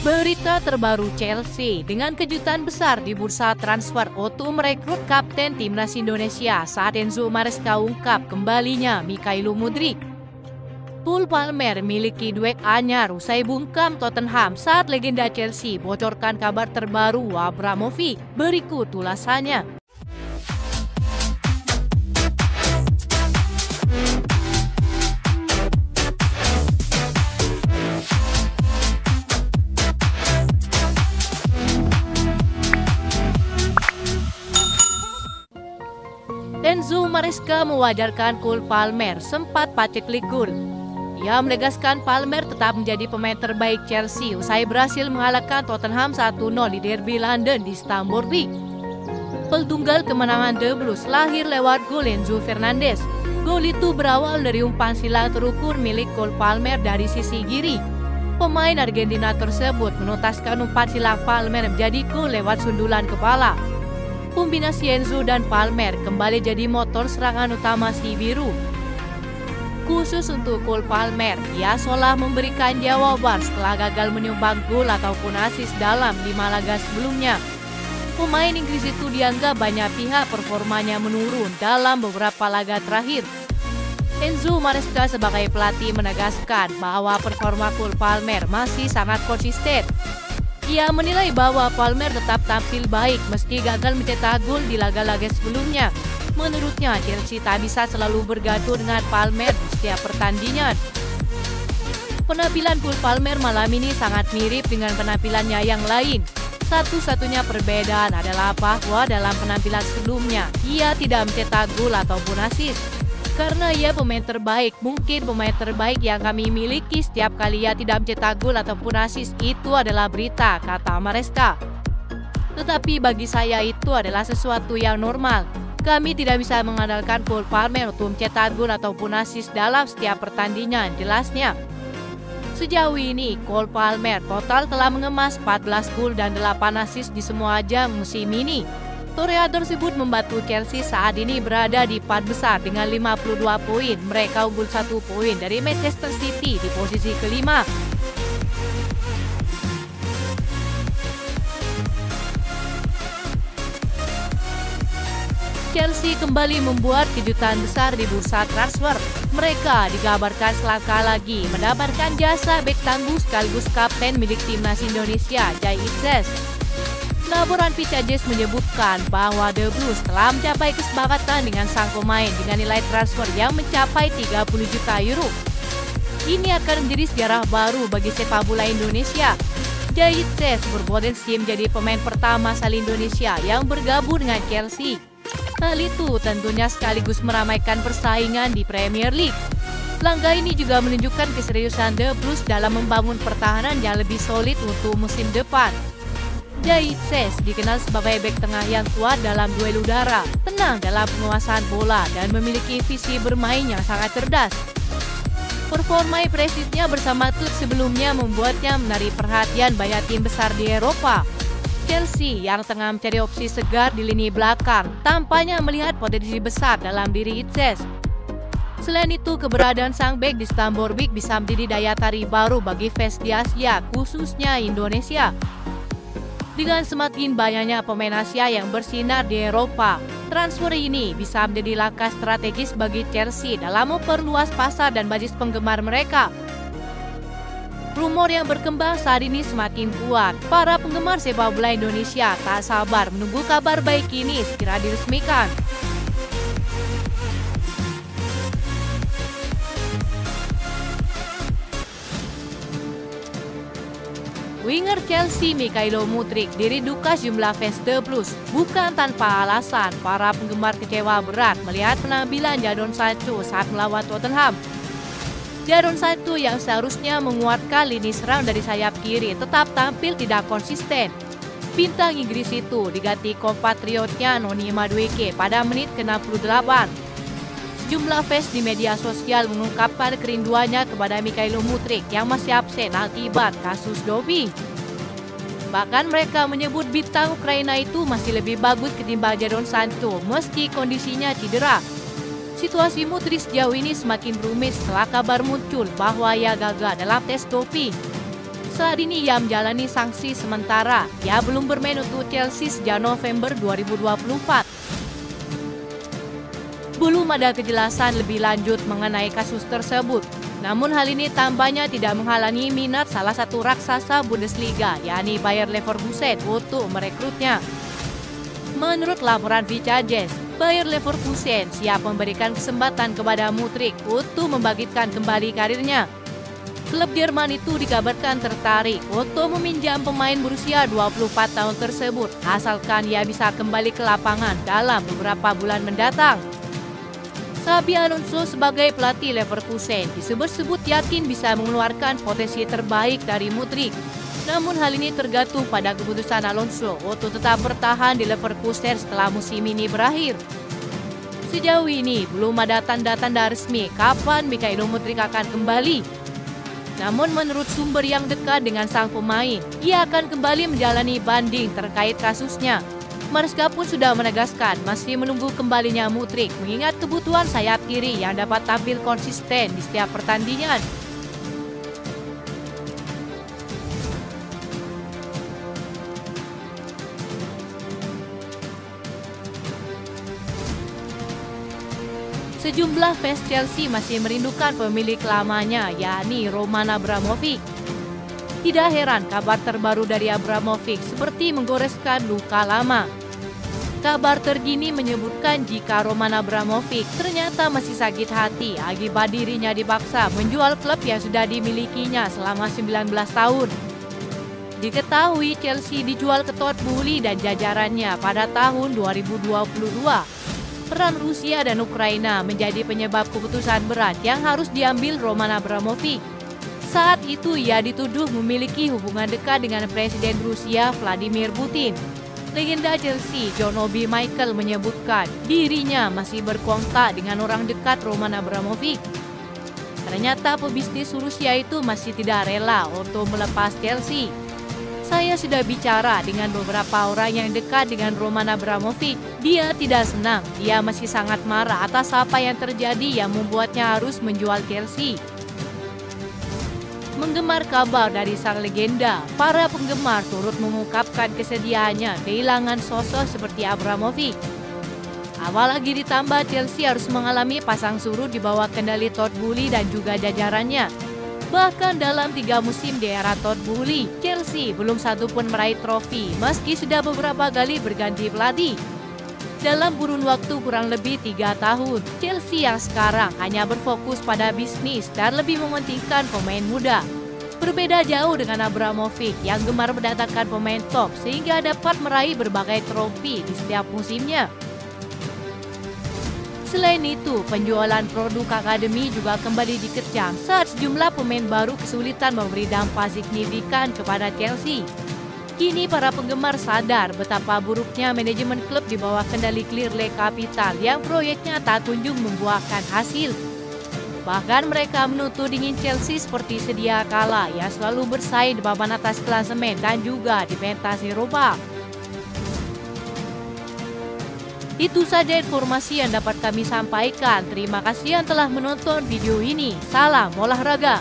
Berita terbaru Chelsea dengan kejutan besar di bursa transfer Otto merekrut kapten timnas Indonesia saat Enzo Maresca ungkap kembalinya Mykhailo Mudryk. Cole Palmer miliki duet anyar usai bungkam Tottenham saat legenda Chelsea bocorkan kabar terbaru Abramovich. Berikut ulasannya. Enzo Maresca mewajarkan Cole Palmer sempat paceklik gol. Ia menegaskan Palmer tetap menjadi pemain terbaik Chelsea usai berhasil mengalahkan Tottenham 1-0 di derby London di Stamford Bridge. Gol tunggal kemenangan The Blues lahir lewat gol Enzo Fernandez. Gol itu berawal dari umpan silang terukur milik Cole Palmer dari sisi kiri. Pemain Argentina tersebut menuntaskan umpan silang Palmer menjadi gol lewat sundulan kepala. Kombinasi Enzo dan Palmer kembali jadi motor serangan utama si biru. Khusus untuk Cole Palmer, ia seolah memberikan jawaban setelah gagal menyumbang gol ataupun assist dalam 5 laga sebelumnya. Pemain Inggris itu dianggap banyak pihak performanya menurun dalam beberapa laga terakhir. Enzo Maresca sebagai pelatih menegaskan bahwa performa Cole Palmer masih sangat konsisten. Ia menilai bahwa Palmer tetap tampil baik meski gagal mencetak gol di laga-laga sebelumnya. Menurutnya, Chelsea tak bisa selalu bergantung dengan Palmer di setiap pertandingan. Penampilan Cole Palmer malam ini sangat mirip dengan penampilannya yang lain. Satu-satunya perbedaan adalah bahwa dalam penampilan sebelumnya, ia tidak mencetak gol ataupun assist. Karena ia pemain terbaik, mungkin pemain terbaik yang kami miliki setiap kali ia tidak mencetak gol ataupun assist itu adalah berita, kata Maresca. Tetapi bagi saya itu adalah sesuatu yang normal. Kami tidak bisa mengandalkan Cole Palmer untuk mencetak gol ataupun assist dalam setiap pertandingan, jelasnya. Sejauh ini, Cole Palmer total telah mengemas 14 gol dan 8 assist di semua ajang musim ini. Toreador tersebut membantu Chelsea saat ini berada di 4 besar dengan 52 poin. Mereka unggul 1 poin dari Manchester City di posisi kelima. Chelsea kembali membuat kejutan besar di bursa transfer. Mereka dikabarkan selangkah lagi mendapatkan jasa bek tangguh sekaligus kapten milik timnas Indonesia, Jai Itzes. Laporan Pitchadges menyebutkan bahwa The Blues telah mencapai kesepakatan dengan sang pemain dengan nilai transfer yang mencapai 30 juta euro. Ini akan menjadi sejarah baru bagi sepak bola Indonesia. Jai Itzes berpotensi menjadi pemain pertama asal Indonesia yang bergabung dengan Chelsea. Hal itu tentunya sekaligus meramaikan persaingan di Premier League. Langkah ini juga menunjukkan keseriusan The Blues dalam membangun pertahanan yang lebih solid untuk musim depan. Jai Itzes dikenal sebagai bek tengah yang kuat dalam duel udara, tenang dalam penguasaan bola, dan memiliki visi bermain yang sangat cerdas. Performa impresifnya bersama klub sebelumnya membuatnya menarik perhatian banyak tim besar di Eropa. Chelsea yang tengah mencari opsi segar di lini belakang tampaknya melihat potensi besar dalam diri Itzes. Selain itu, keberadaan sang bek di Stamford Bridge bisa menjadi daya tarik baru bagi fans di Asia, khususnya Indonesia. Dengan semakin banyaknya pemain Asia yang bersinar di Eropa, transfer ini bisa menjadi langkah strategis bagi Chelsea dalam memperluas pasar dan basis penggemar mereka. Rumor yang berkembang saat ini semakin kuat. Para penggemar sepak bola Indonesia tak sabar menunggu kabar baik ini segera diresmikan. Winger Chelsea Mykhailo Mudryk dirindukan jumlah fans The Blues. Bukan tanpa alasan, para penggemar kecewa berat melihat penampilan Jadon Sancho saat melawan Tottenham. Jadon Sancho yang seharusnya menguatkan lini serang dari sayap kiri tetap tampil tidak konsisten. Bintang Inggris itu diganti kompatriotnya Noni Madueke pada menit ke-68. Sejumlah fans di media sosial mengungkapkan kerinduannya kepada Mykhailo Mudryk yang masih absen akibat kasus doping. Bahkan mereka menyebut bintang Ukraina itu masih lebih bagus ketimbang Jadon Sancho meski kondisinya cedera. Situasi Mudryk sejauh ini semakin rumit setelah kabar muncul bahwa ia gagal dalam tes doping. Saat ini ia menjalani sanksi sementara. Ia belum bermain untuk Chelsea sejak November 2024. Belum ada kejelasan lebih lanjut mengenai kasus tersebut. Namun hal ini tampaknya tidak menghalangi minat salah satu raksasa Bundesliga, yakni Bayer Leverkusen, untuk merekrutnya. Menurut laporan Vicajes, Bayer Leverkusen siap memberikan kesempatan kepada Mudryk untuk membangkitkan kembali karirnya. Klub Jerman itu dikabarkan tertarik untuk meminjam pemain berusia 24 tahun tersebut, asalkan ia bisa kembali ke lapangan dalam beberapa bulan mendatang. Xabi Alonso sebagai pelatih Leverkusen disebut-sebut yakin bisa mengeluarkan potensi terbaik dari Mudryk. Namun hal ini tergantung pada keputusan Alonso untuk tetap bertahan di Leverkusen setelah musim ini berakhir. Sejauh ini belum ada tanda-tanda resmi kapan Mikhailo Mudryk akan kembali. Namun menurut sumber yang dekat dengan sang pemain, ia akan kembali menjalani banding terkait kasusnya. Maresca pun sudah menegaskan masih menunggu kembalinya Mudryk mengingat kebutuhan sayap kiri yang dapat tampil konsisten di setiap pertandingan. Sejumlah fans Chelsea masih merindukan pemilik lamanya, yakni Roman Abramovich. Tidak heran kabar terbaru dari Abramovich seperti menggoreskan luka lama. Kabar terkini menyebutkan jika Roman Abramovich ternyata masih sakit hati akibat dirinya dipaksa menjual klub yang sudah dimilikinya selama 19 tahun. Diketahui Chelsea dijual ke Todd Boehly dan jajarannya pada tahun 2022. Peran Rusia dan Ukraina menjadi penyebab keputusan berat yang harus diambil Roman Abramovich. Saat itu ia dituduh memiliki hubungan dekat dengan Presiden Rusia Vladimir Putin. Legenda Chelsea John Obi Mikel menyebutkan dirinya masih berkontak dengan orang dekat Roman Abramovich. Ternyata pebisnis Rusia itu masih tidak rela untuk melepas Chelsea. Saya sudah bicara dengan beberapa orang yang dekat dengan Roman Abramovich. Dia tidak senang, dia masih sangat marah atas apa yang terjadi yang membuatnya harus menjual Chelsea. Menggemar kabar dari sang legenda, para penggemar turut mengungkapkan kesedihannya kehilangan sosok seperti Abramovich. Apalagi ditambah Chelsea harus mengalami pasang surut di bawah kendali Todd Boehly dan juga jajarannya. Bahkan dalam 3 musim di era Todd Boehly, Chelsea belum satu pun meraih trofi meski sudah beberapa kali berganti pelatih. Dalam kurun waktu kurang lebih 3 tahun, Chelsea yang sekarang hanya berfokus pada bisnis dan lebih mementingkan pemain muda. Berbeda jauh dengan Abramovich yang gemar mendatangkan pemain top sehingga dapat meraih berbagai trofi di setiap musimnya. Selain itu, penjualan produk akademi juga kembali dikecam saat sejumlah pemain baru kesulitan memberi dampak signifikan kepada Chelsea. Kini para penggemar sadar betapa buruknya manajemen klub di bawah kendali Clearlake Capital yang proyeknya tak kunjung membuahkan hasil. Bahkan mereka menutup dingin Chelsea seperti sedia kala yang selalu bersaing di papan atas klasemen dan juga di pentas Eropa. Itu saja informasi yang dapat kami sampaikan. Terima kasih yang telah menonton video ini. Salam olahraga.